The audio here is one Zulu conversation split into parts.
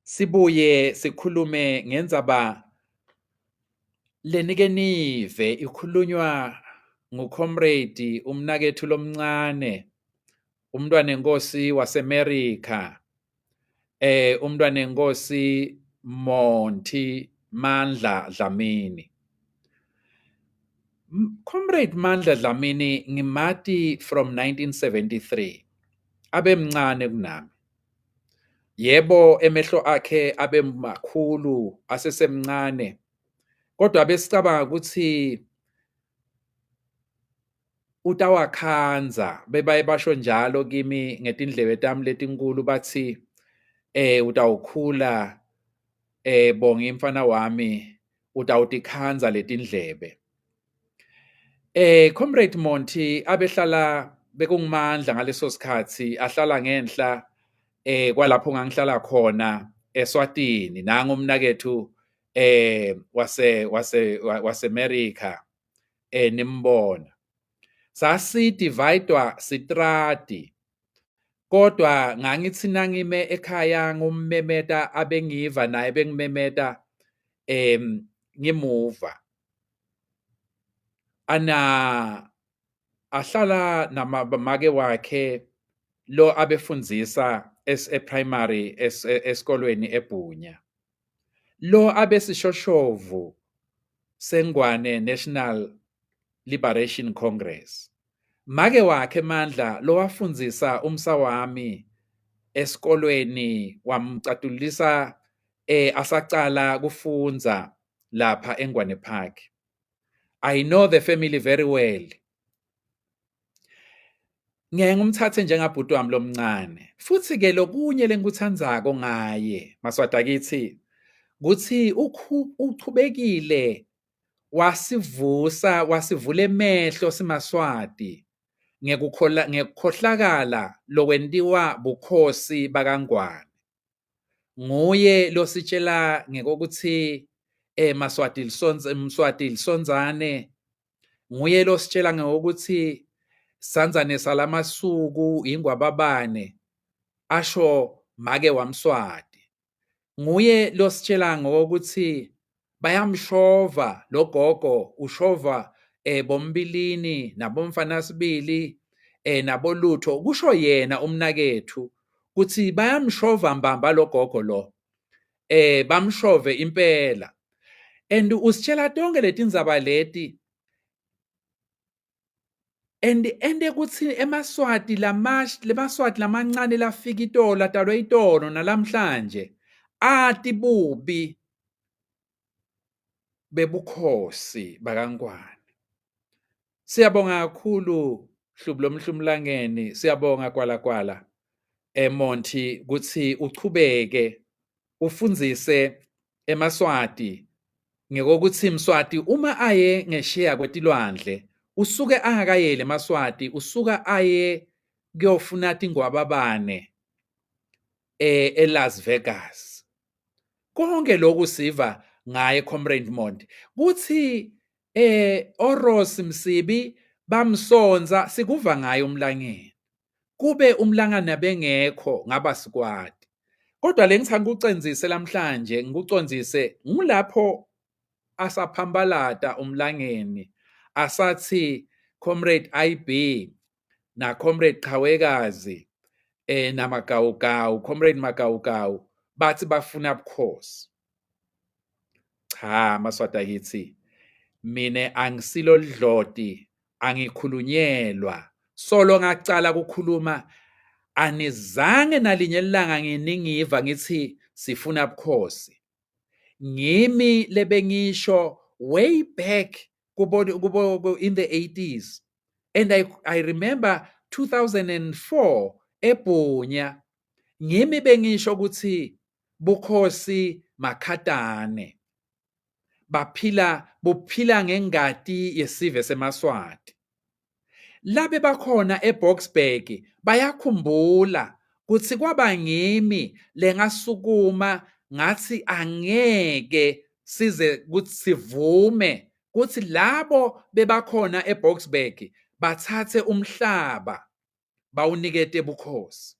Sibuye sikhulume ngendzaba lenike nive ikhulunywa nguComrade umnakethu lomncane, umntwanenkosi waseMelika, umntwanenkosi Monty Mandla Dlamini. Comrade Mandla Dlamini ngimati from 1973, abemncane kunami. Yebo, emehlo akhe abe makhulu asesemncane, kodwa besicabanga ukuthi utawakhanza. Bebaye basho njalo kimi ngetindlebe tami letinkulu bathi utawukhula Bongi mfana wami, utawutikhanza letindlebe. Comrade Monty abehlala bekungimandla ngaleso sikhathi, ahlala ngenhla kwalapho ngangihlala khona eSwatini, nangu umnakethu waseMelika nimbona. Sasi-divide-wa sitrati, kodwa ngangithi nangime ekhaya ngummemeta abengiva naye bengimemeta ngimuva. Ahlala namake wakhe lo abefundzisa e-primary esikolweni eBhunya. Lo abesishoshovu seNgwane National Liberation Congress. Make wakhe Mandla lo wafundzisa umsa wami esikolweni, wamcatulisa asacala kufundza lapha eNgwane Park. I know the family very well. Ngeke ngimthathe njengabhuti wami lomncane. Futhi ke lokunye lengikuthandzako ngaye Maswati akithi, kuthi uchubekile wasivula emehlo simaSwati ngekukhohlakala lokwentiwa bukhosi bakaNgwane. Nguye lositshela ngekokuthi Mswati lisondzane. Nguye lositshela ngekokuthi sandzane salamasuku ingwababane asho make wamSwati. Nguye lositshela ngokuthi bayamshova logogo, ushova bombilini nabomfana sibili nabolutho. Kusho yena umnakethu kuthi bayamshova mbamba logogo lo, bamshove impela. And usitshela tonke letindzaba leti, and kuthi emaswati lemaswati lamancane lafika itolo, atalwe itolo nalamhlanje ati bubi bebukhosi bakaNgwane. Siyabonga kakhulu Hlubulo Mhlumlangeni, siyabonga kwala Monty kuthi uchubeke ufundzise emaswati ngekokuthi Mswati uma aye ngesheya kwetilwandle usuke angakayeli emaswati, usuka aye kuyofuna tingwababane eLas Vegas. Konke lokhu siva ngaye Comrade Monty. Kuthi oRoss Msibi bamsonza, sikuva ngaye umlangeni. Kube umlangana bengekho ngaba sikwati. Kodwa lengithanda ukucenzise namhlanje, ngikucondzise ngulapho asaphambalata umlangeni asathi Comrade IB na Comrade Qhawekazi namagawugawu, Comrade Magawugawu bathi bafuna bukhosi. Cha Maswati akithi, mine angisilo lidloti, angikhulunyelwa. Solo ngacala ukukhuluma anizange nalinye ilanga nginingiva ngithi sifuna bukhosi. Ngimi lebengisho way back in the 80s. And I remember 2004 eBhunya, ngimi bengisho ukuthi bukhosi makhatane. Buphila ngengati yesive semaswati. Labe bakhona eBoksburg bayakhumbula kuthi kwaba ngimi lengasukuma ngathi angeke size kuthi sivume kuthi labo bebakhona eBoksburg bathathe umhlaba bawunikete bukhosi.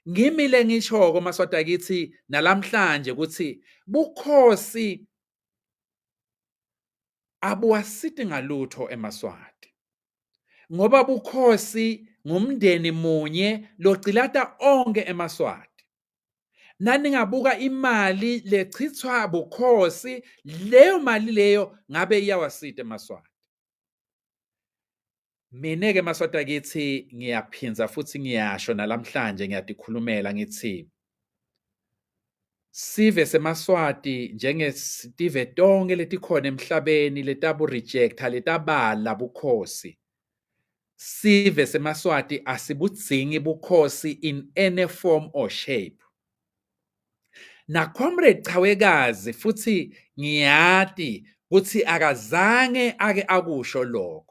ngimile ngishoko maswati akithi nalamhlanje ukuthi bukhosi abuwasithi ngalutho eMaswati ngoba bukhosi ngumndeni munye locilata onke eMaswati. Naningabuka imali lechithwa bukhosi, leyo mali leyo ngabe iyawasita eMaswati. Mina-ke Maswati akithi ngiyaphinza futhi ngiyasho nalamhlanje ngiyatikhulumela ngithi sive seMaswati njengestive tonke letikhona emhlabeni letabu rejecta letabala bukhosi. Sive seMaswati asibudzingi bukhosi in any form or shape. Na Comrade Chawekazi futhi ngiyati ukuthi akazange ake akusho lokho.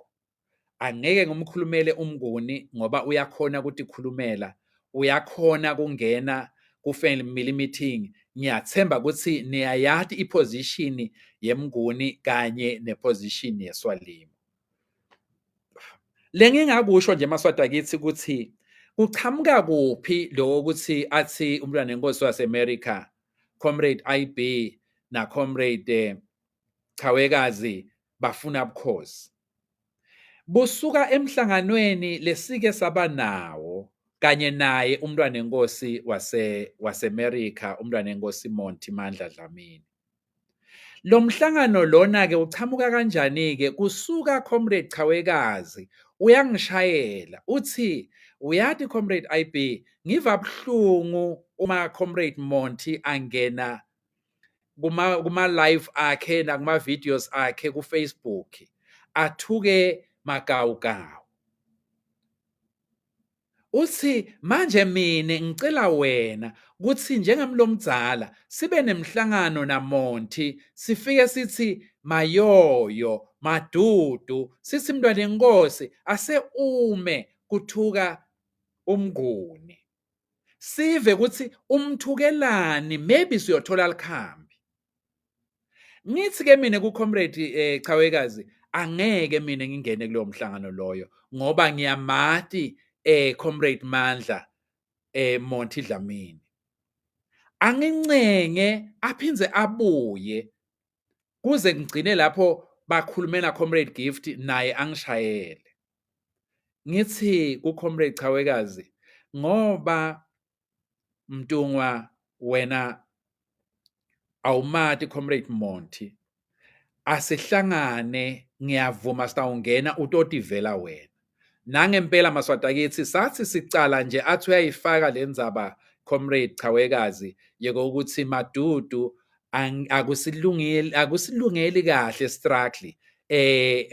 Angeke ngumkhulumele umnguni ngoba uyakhona ukutikhulumela, uyakhona kungena ku-family meeting. Ngiyathemba ukuthi niyayati iposition yemnguni kanye neposition yeSwalimo. Lengingakusho nje Maswati akithi ukuthi uchamuka kuphi lo ukuthi athi umntwana wenkosi waseAmerica Comrade IB na Comrade Chawekazi bafuna ubukhosi. Busuka emhlanganweni lesike saba nawo kanye naye umntwana wenkosi waseAmerica umntwana wenkosi Monty Mandla Dlamini. Lo mhlangano lona ke uchamuka kanjani ke? Kusuka Comrade Chawekazi uyangishayela uthi uyathi Comrade IB ngiva buhlungu uma Comrade Monty angena kuma live akhe na kuma videos akhe ku Facebook athuke magawugawu. Uthi manje mina ngicela wena ukuthi njengamlomdzala sibe nemhlangano naMonty sifike sithi mayoyo madudu sithi mntwana enkosi ase ume kuthuka umnguni sive ukuthi umthukelani maybe siyothola likhambi. Ngithi ke mina ku Comrade Chawekazi angeke mina ngingene kulowo mhlangano loyo ngoba ngiyamati Comrade Mandla Monty Dlamini. Angincenge aphinze abuye kuze ngigcine lapho bakhulumela Comrade Gift naye angishayele. Ngithi ku Comrade Chawekazi ngoba Mtungwa wena awumati Comrade Monty asihlangane ngiyavuma sitawungena utotivela wena. Nangempela Maswati akithi sathi sicala nje athi uyayifaka lendzaba Comrade Chawekazi yeko ukuthi madudu akusilungeli kahle struggle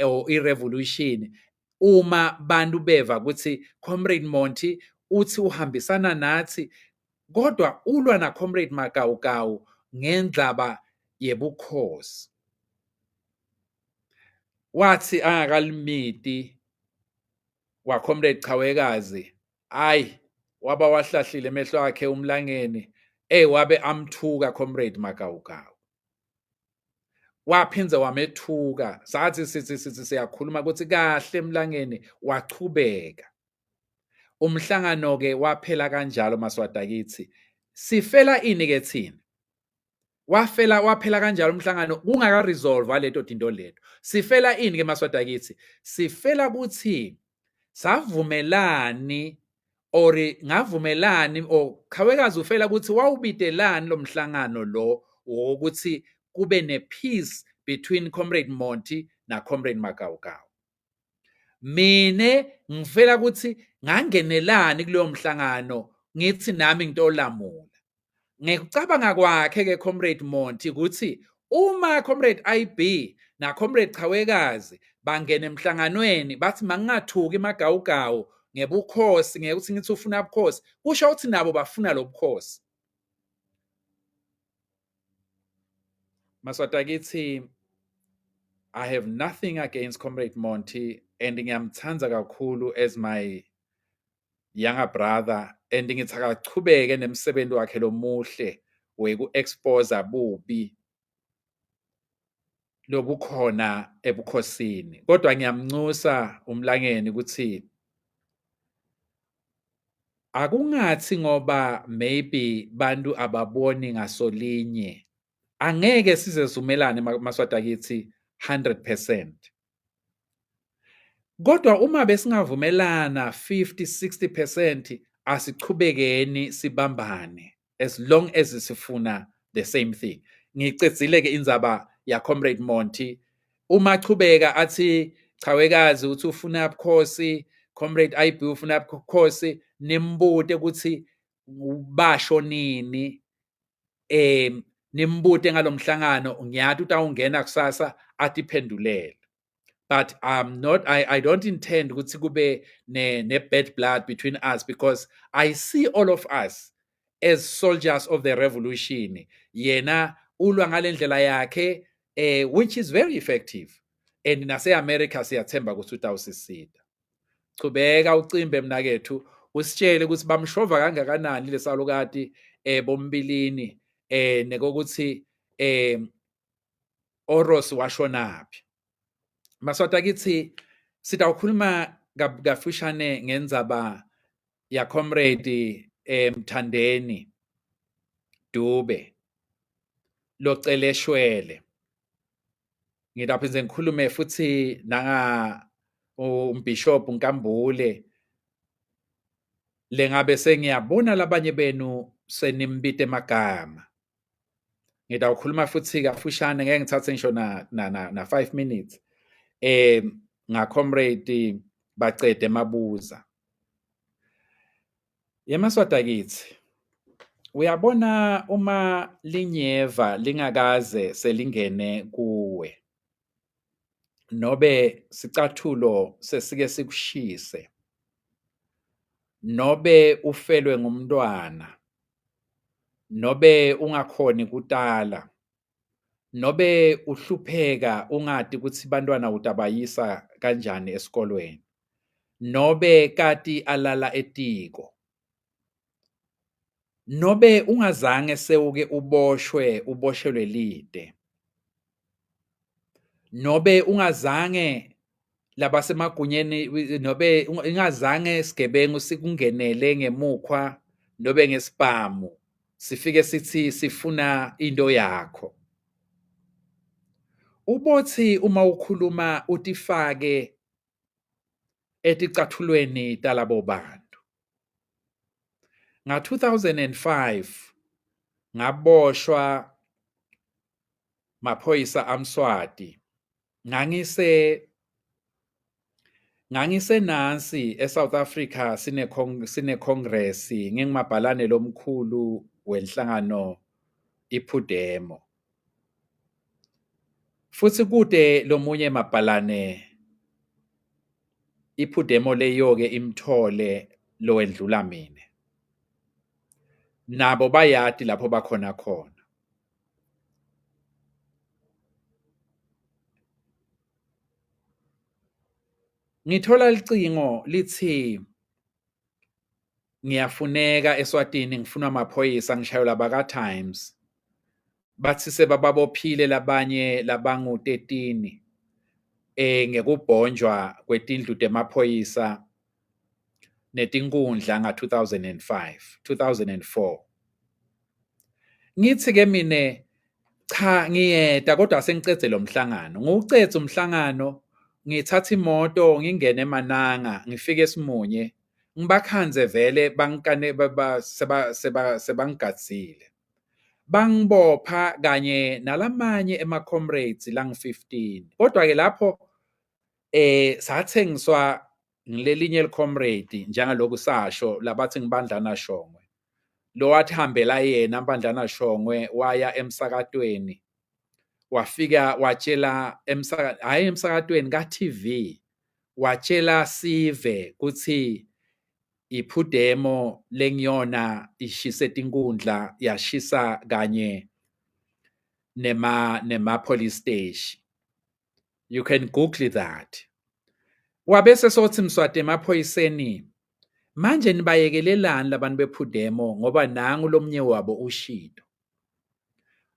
or irevolution uma bantu beva ukuthi Comrade Monty uthi uhambisana nathi kodwa ulwa na Comrade Magawugawu ngendaba yebukhosi. Wathi angakalimiti wa Comrade Chawekazi hayi waba wahlahlile emehlo akhe umlangeni wabe amthuka Comrade Magawugawu. Waphinza wamethuka sathi sithi siyakhuluma ukuthi kahle emlangeni wachubeka. Umhlangano ke waphela kanjalo Maswati akithi. Sifela ini ke thina? Waphela kanjalo umhlangano kungaka resolve leto tinto leto. Sifela ini ke Maswati akithi? Sifela ukuthi savumelani or ngavumelani or Chawekazi ufela ukuthi wawubidelani lo mhlangano lo ukuthi kube ne peace between Comrade Monty na Comrade Magawugawu. Mine ngifela ukuthi ngangenelani kuleyo mhlangano ngithi nami ngitolamula. Ngekucabanga kwakhe ke Comrade Monty ukuthi uma Comrade IB na Comrade Chawekazi bangena emhlanganweni bathi mangingathuki Magawugawu ngebukhosi ngekuthi ngithi ufuna ubukhosi kusho ukuthi nabo bafuna lobukhosi. Maswati akithi I have nothing against Comrade Monty and ngiyamthanda kakhulu as my younger brother and ngithi akachubeke nemsebenzi wakhe lomuhle weku-expose bubi lobukhona ebukhosini. Kodwa ngiyamncusa umlangeni ukuthi akungathi ngoba maybe bantu ababoni ngasolinye angeke size sivumelane maswati akithi 100%. Kodwa uma besingavumelana 50-60% asichubekeni sibambane as long as sifuna the same thing. Ngicedzile ke indzaba ya Comrade Monty. Uma chubeka athi Chawekazi uthi ufuna ubukhosi, Comrade IB ufuna ubukhosi, nimbute ukuthi basho nini, nimbute ngalomhlangano, ngiyathi utawungena kusasa atiphendulele. But I don't intend ukuthi kube ne bad blood between us, because I see all of us as soldiers of the revolution. Yena ulwa ngalendlela yakhe, which is very effective. And nase-America siyathemba ukuthi utawusisida. Chubeka ucimbe mnakethu, usitshele ukuthi bamshova kangakanani lesalukati bombilini, nekokuthi Oros washonaphi. Maswati akithi sitawukhuluma kafushane ngendzaba ya Comrade Mthandeni Dube locele shwele. Ngidaphinze ngikhulume futhi nanga umbishop Nkambule lengabe sengiyabona labanye benu senimbite emagama. Ngidawukhuluma futhi kafushane ngeke ngithathe ngisho na 5 minutes nga Comrade Bacede Mabuza. Yemaswati akithi, uyabona uma linyeva lingakaze selingene kuwe, nobe sicathulo sesike sikushise, nobe ufelwe ngumntwana, nobe ungakhoni kutala, nobe uhlupheka ungadi ukuthi bantwana utabayisa kanjani esikolweni, nobe kati alala etiko, nobe ungazange sewuke uboshelwe lide, nobe ungazange labasemagunyeni, nobe ungazange sigebengu sikungenele ngemukhwa nobe ngesibhamu sifike sithi sifuna into yakho. Ubothi uma ukhuluma utifake eticathulweni talabo bantu. Nga 2005 ngaboshwa maphoyisa amSwati. Ngangise nansi eSouth Africa sine Congress ngengimabhalane lomkhulu wenhlangano iPhudemo. Futhi kude lomunye mabhalane iPhudemo leyo ke imthole lo wendlula mina. Nabo bayati lapho bakhona khona. Ngithola licingo lithi ngiyafuneka eSwatini, ngifuna amaphoyisa, ngishayela abaka Times. Bathi sebabophile labanye labangu 13 ngekubhonjwa kwetindlu temaphoyisa netinkundla nga 2004. Ngithi ke mine cha ngiyeda kodwa sengicede lo mhlangano. Ngucede umhlangano, ngithatha imoto ngingene eMananga, ngifike eSimunye, ngibakhanze vele bankane sebangigadzile. Bangibopha kanye nalamanye ema-comrades lang-15. Kodwa ke lapho sathengiswa ngilelinye licomrade njengaloku sasho labathi ngibandlana Shongwe. Lo wathi hambela yena mbandlana Shongwe waya emsakatweni. Wafika watshela hayi emsakatweni ka TV. Watshela Sive ukuthi iPhudemo lengiyona ishise tinkundla yashisa kanye nema police station. You can Google that. Wabese sothi Mswati emaphoyiseni, manje nibayekelelani labantu bePhudemo ngoba nangu lomnye wabo uShido.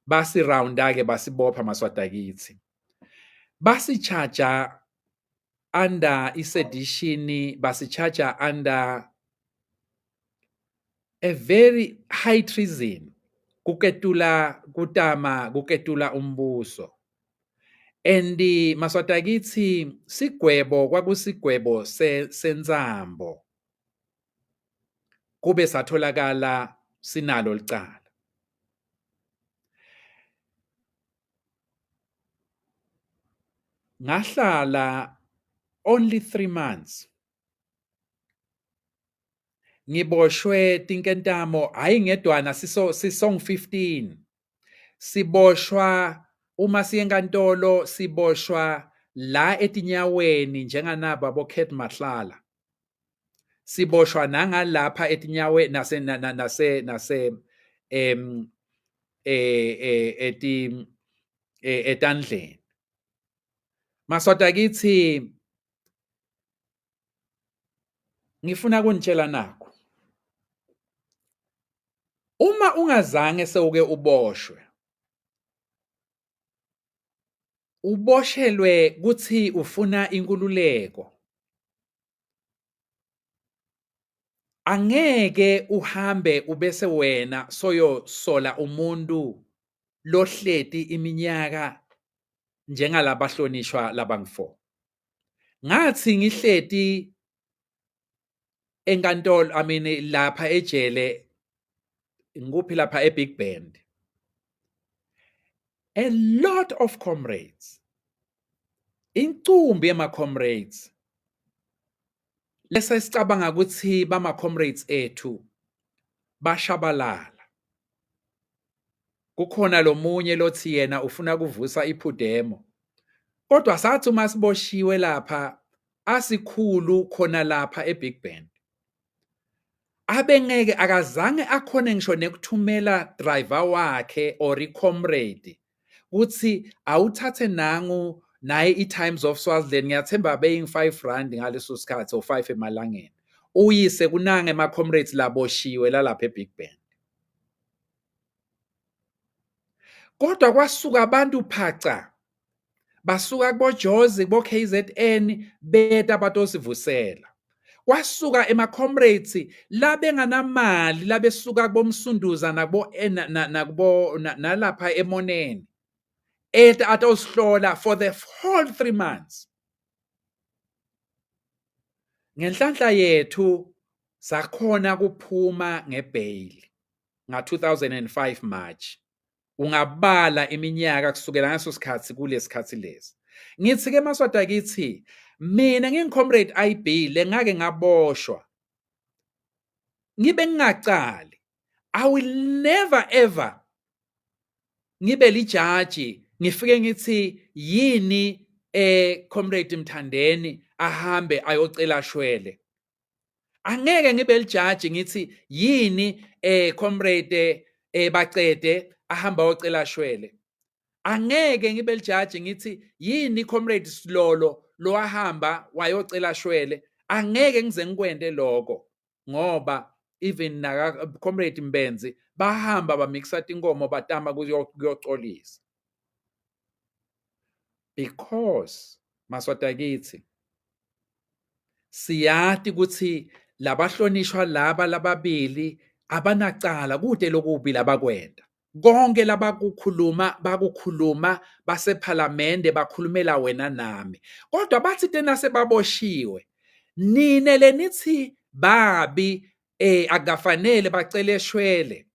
Basi rounda ke basibopha Maswati akithi. Basi charger under isedition, basi charger under a very high treason, kuketula umbuso. And maswata kithi sigwebo kwakusigwebo sensambo. Kube satholakala sinalo licala. Ngahlala only 3 months. Ngiboshwe tinkentamo hayi ngedwana sisong 15. Siboshwa uma siye enkantolo siboshwa la etinyaweni njenganaba boKhet Mahlala. Siboshwa nangalapha etinyaweni etandleni. Maswata kithi ngifuna kunitshela nakho. Uma ungazange sewuke uboshwe, uboshelwe kuthi ufuna inkululeko, angeke uhambe ubese wena soyosola umuntu lohleti iminyaka njengalabahlonishwa labang4. Ngathi ngihleti enkantolo lapha ejele nguphi lapha eBig Bend. A lot of comrades, incumbi yema comrades, lesa sicabanga ukuthi bama comrades ethu bashabalala. Kukhona lomunye lothi yena ufuna kuvusa iphudemo. Kodwa sathi uma siboshiwe lapha asikhulu khona lapha eBig Bend. Abengeke akazange akhone ngisho nekuthumela driver wakhe or icomrade kuthi awuthathe nangu naye iTimes of Swaziland ngiyathemba beyi 5 rand ngaleso sikhathi or 5 emalangeni. Uyise kunange ama comrades laboshiwe lalapha eBig Bend. Kodwa kwasuka abantu phaca. Basuka kubo Jozi kubo KZN beta batosivusela. Kwasuka ema comrades labenganamali labesuka kubomsunduza nakubo nalapha eMoneni. Atosihlola for the whole 3 months. Ngenhlanhla yethu sakhona kuphuma ngebail nga 2005 March. Ungabala iminyaka kusukela ngaso sikhathi kulesikhathi lesi. Ngithi ke maswata kithi mina ngingcomrade IB lengake ngaboshwa. Ngibe ngingacali. I will never ever ngibe lijaji ngifike ngithi yini comrade Mthandeni ahambe ayocela shwele. Angeke ngibe lijaji ngithi yini comrade Bacede ahamba ayocela shwele. Angeke ngibe lijaji ngithi yini comrade Silolo lo ahamba wayocela shwele. Angeke ngize ngikwende lokho ngoba even na comrade Mbenzi bahamba bamixa tinkomo batama kuyocolisa. Because maswata kithi siyati ukuthi labahlonishwa laba lababili abanacala kude lokubi labakwenda. Konke bakukhuluma basephalamende bakhulumela wena nami. Kodwa bathi tena sebaboshiwe. Nine lenithi babi akafanele bacele shwele.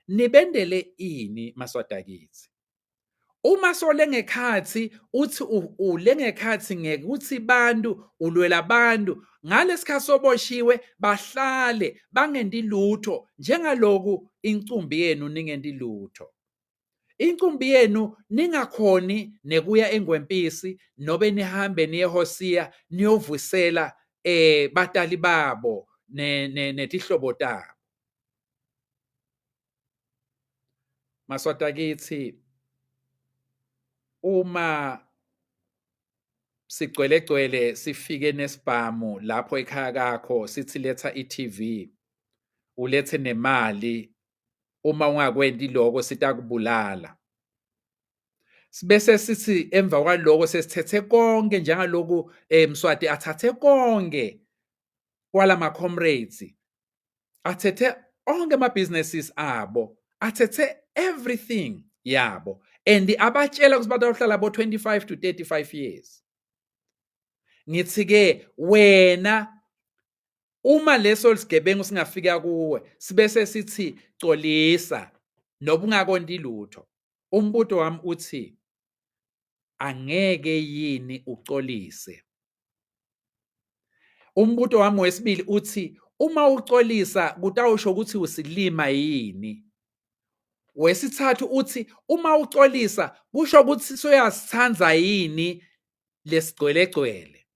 Nibendele ini maswata kithi? Uma solengekhathi uthi ulengekhathi ngeke uthi bantu ulwela abantu ngalesikhathi soboshiwe bahlale bangendi lutho njengaloku incumbi yenu ningendi lutho. Incumbi yenu ningakhoni nekuya engwempisi nobe nihambe niye eHosia niyovusela batali babo netihlobo tabo. Maswata kithi uma sigcwele sifike nesibhamu lapho ekhaya kakho sithi letha iTV ulethe nemali uma ungakwendi lokho sitakubulala. Sibese sithi emva kwaloko sesithethe konke njengaloku Mswati athathe konke kwalama comrades athethe onke ama-businesses abo, athethe everything yabo and abatshela ukuthi bahlala bo-25 to 35 years. Ngithi-ke wena uma leso sigebengu singafika kuwe sibese sithi xolisa noba ungakonti lutho, umbuto wami uthi angeke yini uxolise? Umbuto wami wesibili uthi uma uxolisa kutawusho ukuthi usilima yini? Wesithathu uthi uma uxolisa kusho ukuthi soyasithanza yini lesigcwelegcwele?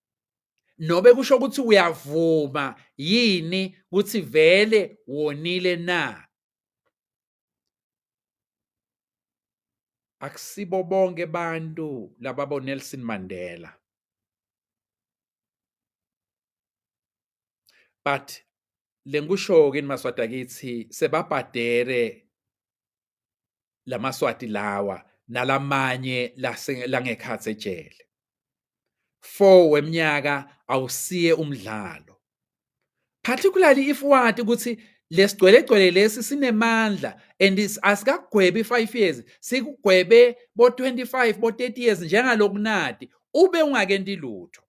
Nobe kusho ukuthi uyavuma yini ukuthi vele wonile na? Akusibo bonke bantu lababo Nelson Mandela. But lenkusho-ke maswati akithi sebabhadere lamaswati lawa nalamanye langekhatsi ejele. 4 weminyaka awusiye umdlalo. Particularly if wathi ukuthi lesigcwelegcwele lesi sinemandla and asikagwebi 5 years, sikugwebe bo-25 bo-30 years njengalokunati ube ungakenti lutho.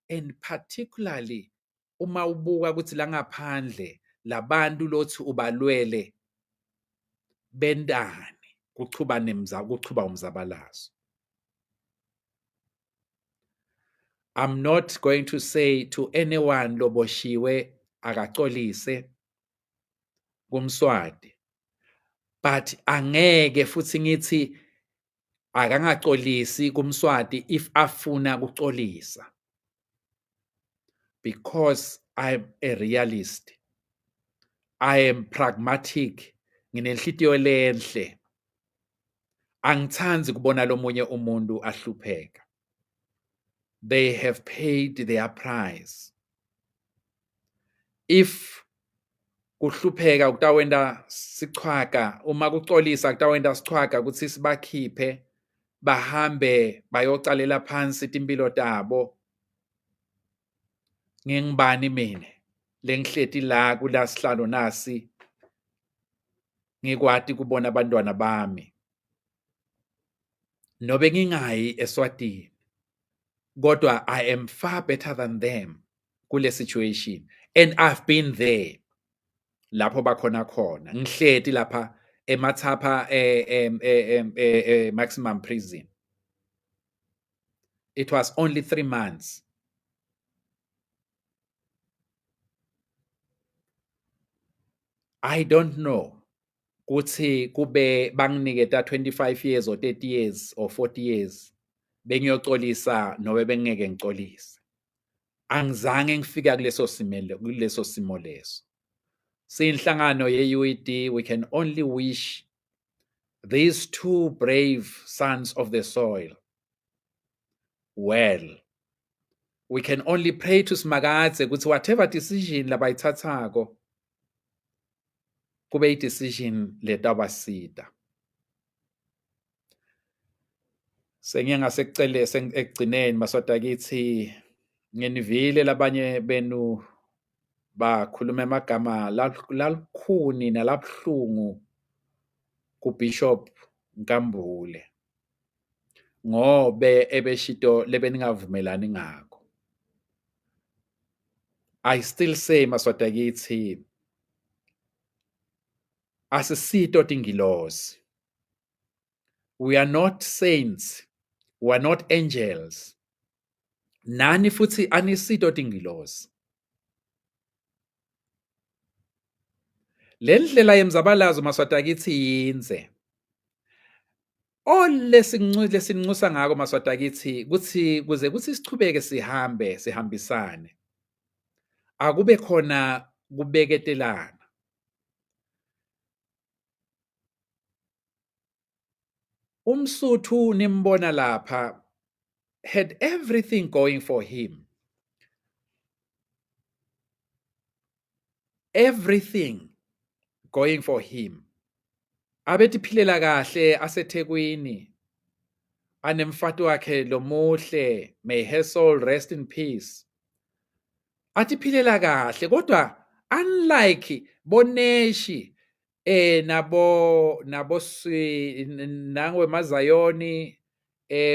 And particularly uma ubuka ukuthi la ngaphandle labantu lothi ubalwele bendani kuchuba umzabalazo. I'm not going to say to anyone loboshiwe akaxolise kumswati, but angeke futhi ngithi akangaxolisi kumswati if afuna kuxolisa, because I'm a realist, I am pragmatic, nginenhlitiyo lenhle, angithandi kubona lomunye umuntu ahlupheka. They have paid their price. If kuhlupheka kutawenda sichwaka, uma kuxolisa kutawenda sichwaka ukuthi sibakhiphe bahambe bayocalela phansi impilo tabo. Ngingibani mina lengihleti la kula sihlalo nasi ngikwati kubona abantwana bami nobe ngingayi eSwatini, kodwa I am far better than them kule situation, and I've been there lapho bakhona khona ngihleti lapha eMathapha maximum prison. It was only 3 months. I don't know ukuthi kube banginiketa 25 years or 30 years or 40 years bengiyoxolisa nobe bengeke ngixolise. Angizange ngifika kuleso simo leso. Siyinhlangano ye-UED, we can only wish these 2 brave sons of the soil well. We can only pray to Smakadze ukuthi whatever decision labayithathako kube i-decision letawasida. Sengiye ekugcineni maswati akithi ngenivile labanye benu bakhuluma amagama lalukhuni nalabhlungu kuBishop Nkambule ngobe ebeshito lebeningavumelani ngakho. I still say maswati akithi asisito tingilosi. We are not saints, we are not angels. Nani futhi anisito tingilosi. Le ndlela yemzabalazo maswati akithi yinze. Lesinxusa ngako maswati akithi kuthi kuze kuthi sichubeke sihambisane. Akube khona kubeketelana. UMsuthu nimbona lapha had everything going for him. Everything going for him. Abetiphilela kahle aseThekwini. Anemfati wakhe lomuhle, may her soul rest in peace. Atiphilela kahle kodwa unlike boneshi nangwe Mazayoni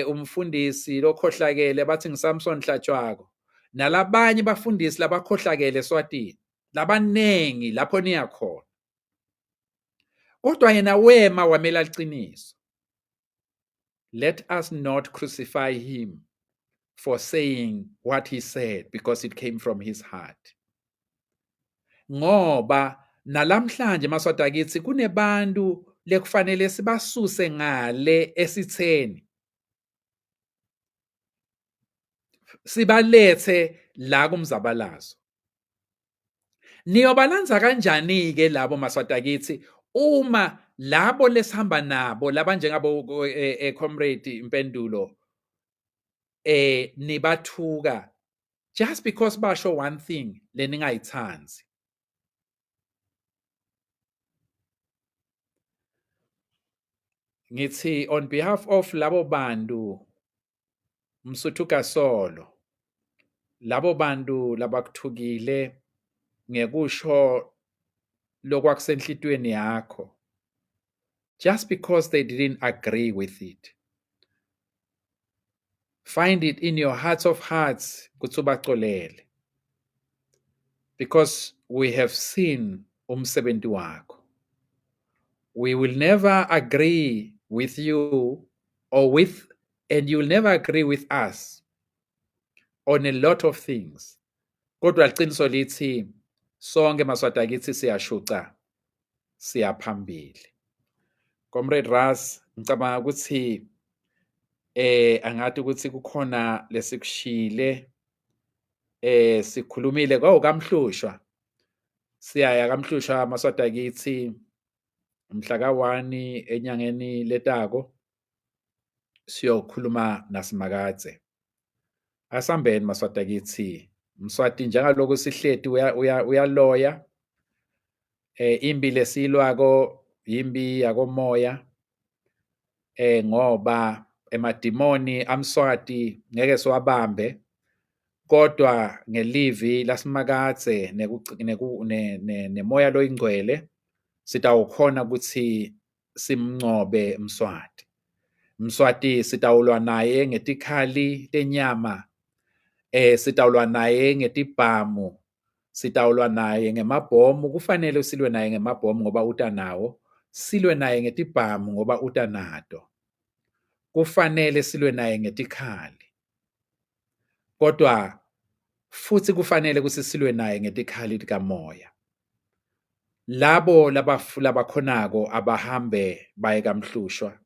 umfundisi lokhohlakele bathi ngiSamson Hlatshwako nalabanye bafundisi labakhohlakele eSwatini labanengi lapho niya khona kodwa yena wema wamela iqiniso. Let us not crucify him for saying what he said because it came from his heart. Ngoba nalamhlanje maswati akithi kunebantu lekufanele sibasuse ngale esitheni sibalethe la kumzabalazo. Niyobalanza kanjani ke labo maswati akithi uma labo lesihamba nabo labanjengabo comrade impendulo nibathuka just because basho one thing leningayithanzi. Ngithi on behalf of labo bantu Msuthu Kasolo labo bantu labakuthukile ngekusho lokwakusenhlitweni yakho just because they didn't agree with it. Find it in your hearts of hearts ukuthi ubaxolele because we have seen umsebenzi wakho. We will never agree with you and you will never agree with us on a lot of things. Kodwa liqiniso lithi sonke maswati akithi siyashuca siyaphambili. Comrade Ras ngicabanga ukuthi angathi ukuthi kukhona lesikushile sikhulumile kwaMhlushwa siyaya kaMhlushwa maswati akithi mhla ka1 enyangeni letako siyokhuluma naSimakadze. Asambeni maswati akithi Mswati njengaloko sihleti uyaloya imbi lesilwako imbi yakomoya ngoba emadimoni amSwati ngeke siwabambe kodwa ngelivi laSimakadze nemoya loyingcwele sitawukhona ukuthi simncobe Mswati sitawulwa naye ngetikhali lenyama sitawulwa naye ngetibhamu sitawulwa naye ngemabhomu kufanele silwe naye ngemabhomu ngoba utanawo silwe naye ngetibhamu ngoba utanato kufanele silwe naye ngetikhali kodwa futhi kufanele ukuthi silwe naye ngetikhali likamoya. Labo labakhonako abahambe baye kaMhlushwa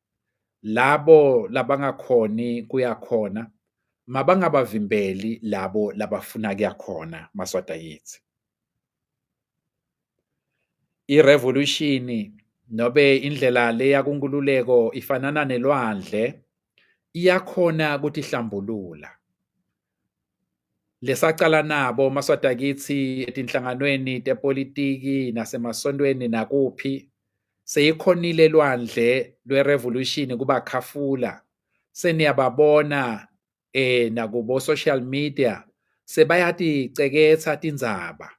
labo labangakhoni kuyakhona mabangabavimbeli labo labafuna kuyakhona maswati yithi. I-revolution nobe indlela leya kunkululeko ifanana nelwandle iyakhona ukuthi hlambulula. Lesacala nabo maswati akithi etinhlanganweni tepolitiki nasemasontweni nakuphi seyikhonile lwandle lwe-revolution kuba khafula seniyababona nakubo social media sebayaticeketha tindzaba.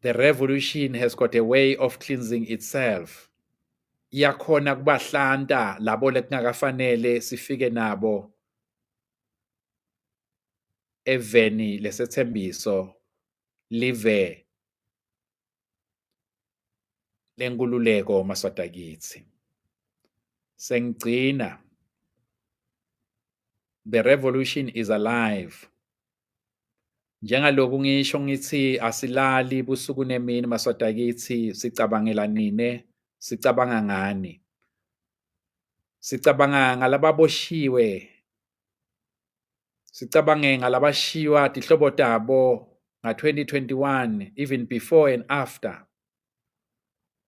The revolution has got a way of cleansing itself. Iyakhona kubahlanta labo lekungakafanele sifike nabo eveni lesethembiso live lenkululeko maswati akithi. Sengigcina. The revolution is alive. Njengaloku ngisho ngithi asilali busuku nemini maswati akithi sicabangela nine sicabanga ngani. Sicabanga ngalababoshiwe. Sicabange ngalabashiwa tihlobo tabo nga-2021 even before and after.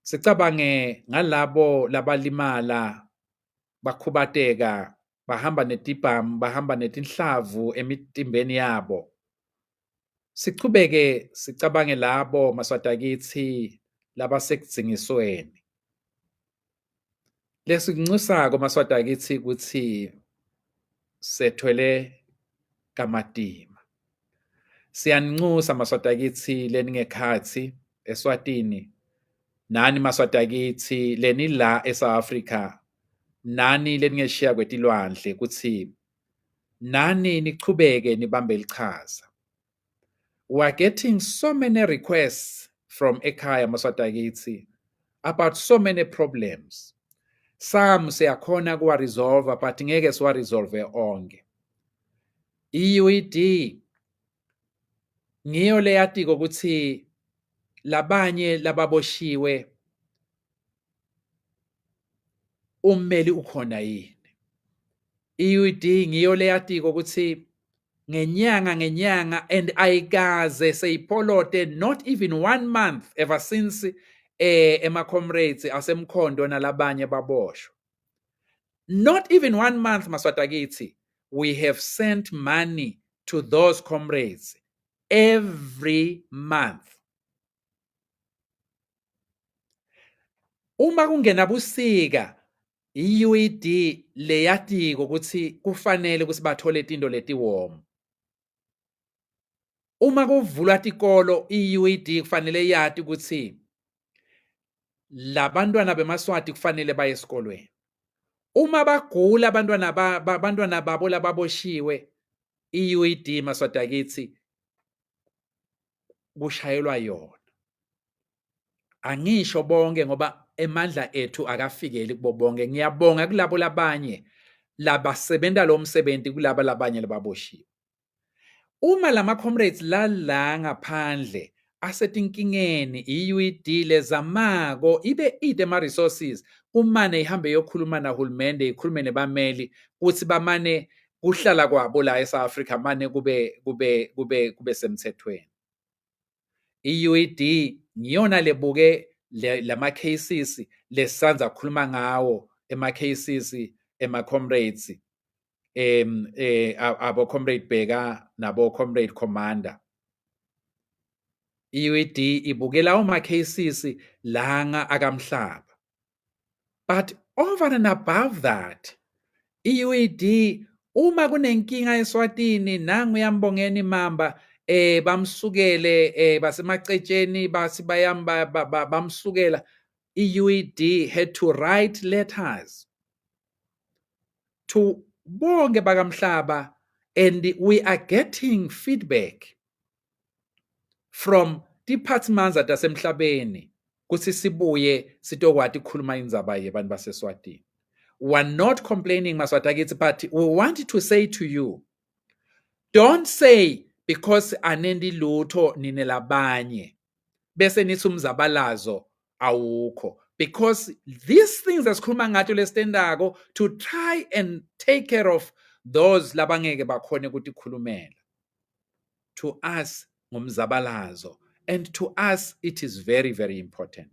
Sicabange ngalabo labalimala bakhubateka bahamba netibhamu bahamba netinhlavu emitimbeni yabo. Sichubeke sicabange labo maswati akithi labasekudzingisweni. Lesikunxusako maswati akithi ukuthi sethwele kamatima. Siyaninxusa maswati kithi leni ngekhathi eSwatini. Nani maswati kithi leni la eSouth Africa. Nani leni ngeshiya kwetilwandle kuthi nani nichubeke nibambe iqhaza. We are getting so many requests from ekhaya maswati kithi about so many problems. Some siyakhona kuwa resolve but ngeke siwa resolve onke. I-UED ngiyo leyatiko ukuthi labanye lababoshiwe ummeli ukhona yini. I-UED ngiyo leyatiko ukuthi ngenyanga and ayikaze seyipholote not even 1 month ever since ema-comrades asemkhondo nalabanye baboshwa. Not even 1 month maswati kithi we have sent money to those comrades every month. Uma kungena busika i-UED leyatiko ukuthi kufanele ukuthi bathole into leti warm. Uma kuvulwa tikolo i-UED kufanele yati ukuthi labantwana bemaswati kufanele baye esikolweni. Uma bagula abantwana babo lababoshiwe i-UED maswati kithi kushayelwa yona. Angisho bonke ngoba emandla ethu akafikeli kubo bonke. Ngiyabonga kulabo labanye labasebenta lo msebenzi kulabo labanye lababoshiwe. Uma lama comrades la ngaphandle asetinkingeni i-UED lezamako ibe ide ama resources umane ihambe yokhuluma nahulumende ikhulume nebameli ukuthi bamane kuhlala kwabo la eSouth Africa mane kube semthethweni. I-UED ngiyona lebuke lama cases lesanza ukukhuluma ngawo ema cases ema comrades abo comrade Bheka nabo comrade Commander. I-UED ibukela uma cases langa akamhlaba. But over and above that, i-UED uma kunenkinga eSwatini nangu yambongeni Mamba bamsukele basemacetsheni basi bamsukela, i-UED had to write letters to bonke bakamhlaba, and we are getting feedback from departments atasemhlabeni kuthi sibuye sitokwati ukukhuluma indzaba yebantu baseSwatini. We are not complaining maswati kithi, but we want to say to you, don't say because anendi lutho nine labanye bese nithi umzabalazo awukho, because these things esikhuluma ngathi lesitendako to try and take care of those labangeke bakhone ukuthi khulumela, to us ngumzabalazo, and to us it is very, very important.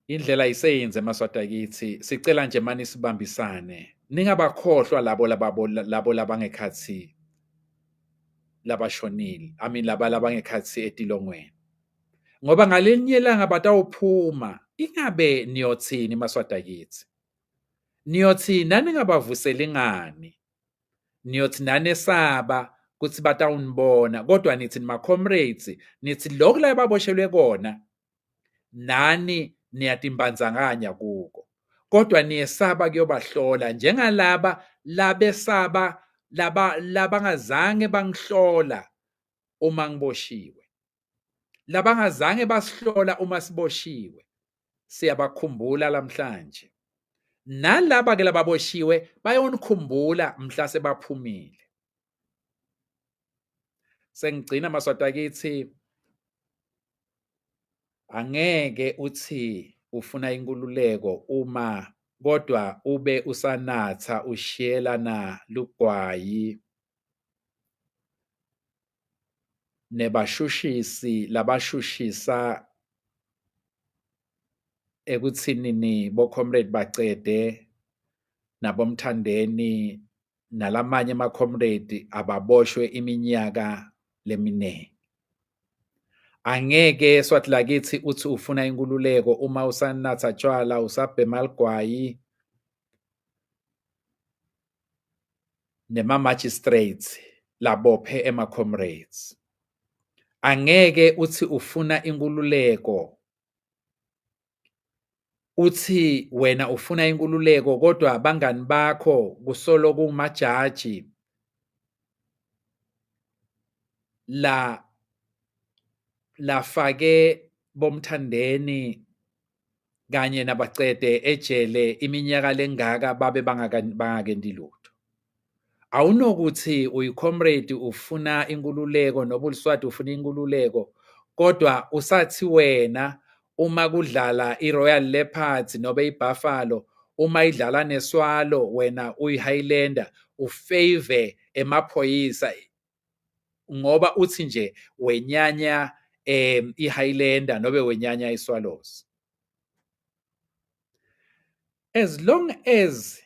Indlela iseyenze maswati kithi sicela nje mani sibambisane, ningabakhohlwa labo labangekhathi labashonile, labangekhathi etilongweni, ngoba ngalenye ilanga batawuphuma ingabe niyothini maswati kithi. Niyothi nani ngabavuseli ngani, niyothi nani esaba kuthi batawunibona, kodwa nithi ma comrades nithi lokhu la baboshelwe kona nani niyatimbanzanganya kuko, kodwa niyesaba kuyobahlola njengalaba labesaba labangazange bangihlola uma ngiboshiwe, labangazange basihlola uma siboshiwe. Siyabakhumbula namhlanje, nalaba ke lababoshiwe bayonikhumbula mhla sebaphumile. Sengigcina maswati kithi, angeke uthi ufuna inkululeko uma kodwa ube usanatha ushiyelana lugwayi nebashushisi labashushisa ekuthinini bo-comrade bacede nabomthandeni nalamanye ama-comrade ababoshwe iminyaka leminingi. Angeke swati lakithi uthi ufuna inkululeko uma usanatha tshwala usabhema ligwayi nema-magistrates labophe ema-comrades. Angeke uthi ufuna inkululeko, uthi wena ufuna inkululeko kodwa abangani bakho kusolo kumajaji lafake bomthandeni kanye nabacede ejele iminyaka lengaka babe bangakendi lutho. Awunokuthi uyicomrade ufuna inkululeko noba uliswati ufuna inkululeko kodwa usathi wena uma kudlala iRoyal Leopards noba iBuffalo uma idlala neSwallow wena uyiHighlander ufavor emaphoyisa ngoba uthi nje wenyanya iHighlander nobe wenyanya iSwallows. As long as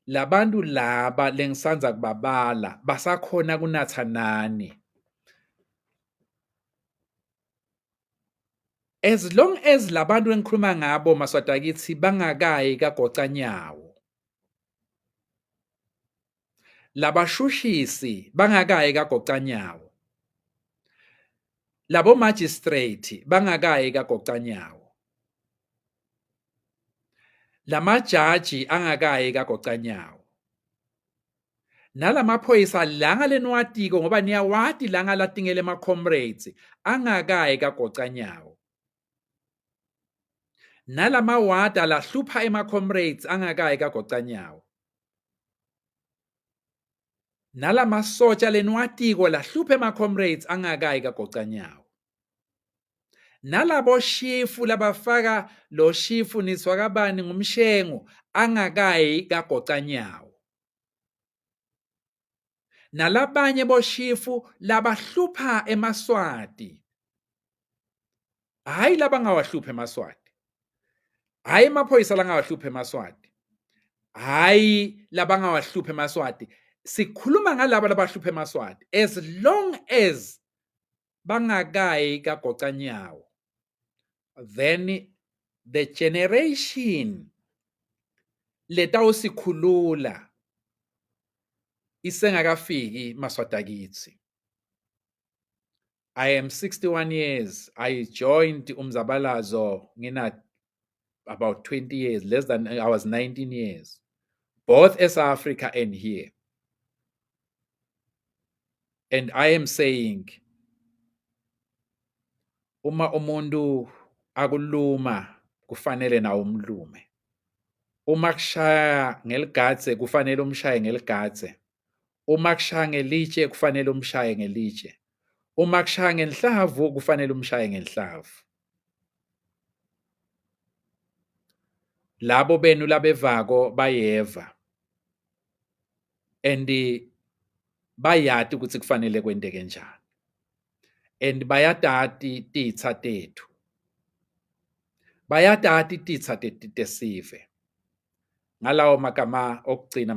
labantu laba lengisanza kubabala basakhona kunatha nani, as long as labantu engikhuluma ngabo maswadakithi bangakayi kaGocanyawo, labashushisi bangakayi kaGocanyawo, labo magistrate bangakayi kaGocanyawo, lamajaji angakayi kaGocanyawo, nalamaphoyisa langa lenwatiko ngoba niyawati langa latingele ma-comrades angakayi kaGocanyawo, nalamawada lahlupha ema-comrades angakayi kaGocanyawo, nalamasotsha lenwatiko lahlupha ema-comrades angakayi kaGocanyawo, nalabo shifu labafaka lo shifu niswakabani ngumshengu angakayi kaGocanyawo, nalabanye boshifu labahlupha eMaswati, hayi labangawahlupha eMaswati, hayi amaphoyisa langawahlupha eMaswati, hayi labangawahlupha eMaswati, sikhuluma ngalabo labahlupha eMaswati. As long as bangakayi kaGocanyawo, then the generation letawusikhulula isengakafiki maswadakithi. I am 61 years. I joined umzabalazo ngina about 20 years, less than I was 19 years, both as Africa and here. And I am saying, uma umuntu akuluma kufanele na umlume. Uma kushaya ngeligadze kufanele umshaye ngeligadze. Uma kushaya ngelitshe kufanele umshaye ngelitshe. Uma kushaya ngenhlavu kufanele umshaye ngenhlavu. Labo benu labevako bayeva. And bayati ukuthi kufanele kwenteke njani. And bayatati titsa tethu. Bayatati titsa tesive. Ngalawo magama okugcina